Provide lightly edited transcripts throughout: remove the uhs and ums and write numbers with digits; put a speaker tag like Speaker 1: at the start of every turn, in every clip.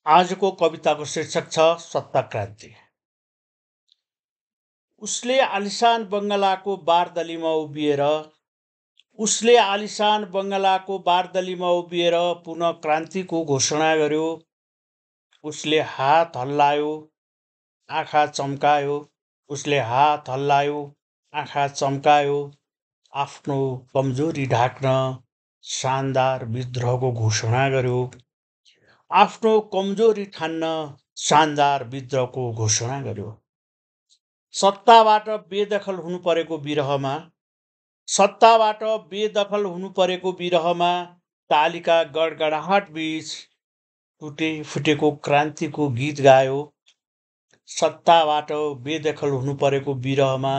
Speaker 1: आजको कविताको शीर्षक छ सत्ताक्रान्ति। उसले आलिशान बङ्गलाको बारदलीमा उभिएर पुनः क्रान्तिको घोषणा गर्यो। उसले हात हल्लायो, आँखा चम्कायो, आफ्नो कमजोरी ढाक्न शानदार विद्रोहको घोषणा गर्यो। आफ्नो कमजोरी ठान्न शानदार विद्रोहको घोषणा गर्यो। सत्ताबाट बेदखल हुनु परेको विरहमा तालीका गडगडाहट बीच टुटे फुटेको क्रान्तिको गीत गायो। सत्ताबाट बेदखल हुनु परेको विरहमा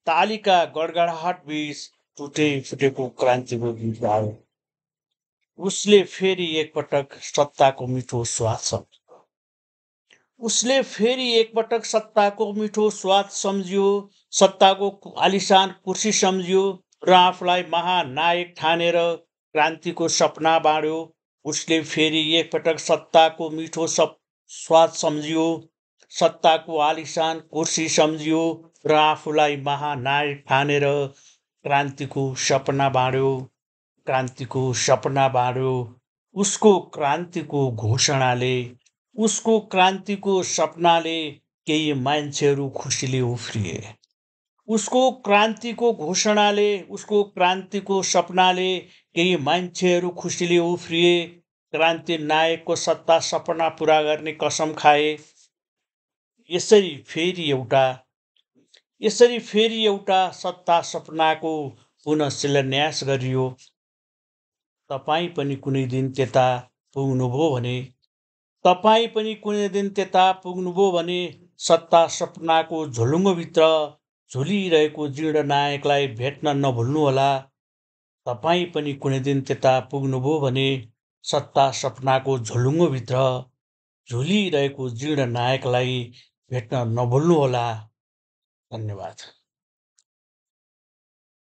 Speaker 1: तालीका गडगडाहट बीच टुटे फुटेको क्रान्तिको गीत गायो। उसले फेरि एकपटक सत्ताको मिठो स्वाद सम्झियो, सत्ताको आलिशान कुर्सी सम्झियो र आफूलाई महानायक ठानेर क्रान्तिको सपना बाँड्यो। उसले फेरि एकपटक सत्ताको मिठो स्वाद सम्झियो, सत्ताको आलिशान कुर्सी सम्झियो र आफूलाई महानायक ठानेर क्रान्तिको सपना बाँड्यो। उसको क्रान्तिको सपनाले केही मान्छेहरू खुसीले उफ्रिए। उसको क्रान्तिको सपनाले केही मान्छेहरू खुसीले उफ्रिए। क्रान्ति नायकको सत्ता सपना पूरा गर्ने कसम खाए। यसरी फेरि एउटा सत्ता सपनाको पुनः शिलान्यास गरियो। तपाईँ पनि कुनै दिन त्यता पुग्नुभयो भने सत्ता सपनाको झोलुङ्गोभित्र झुलिरहेको जीर्ण नायकलाई भेट्न नभुल्नुहोला। तपाईँ पनि कुनै दिन त्यता पुग्नुभयो भने सत्ता सपनाको झोलुङ्गोभित्र झुलिरहेको जीर्ण नायकलाई भेट्न नभुल्नुहोला। धन्यवाद।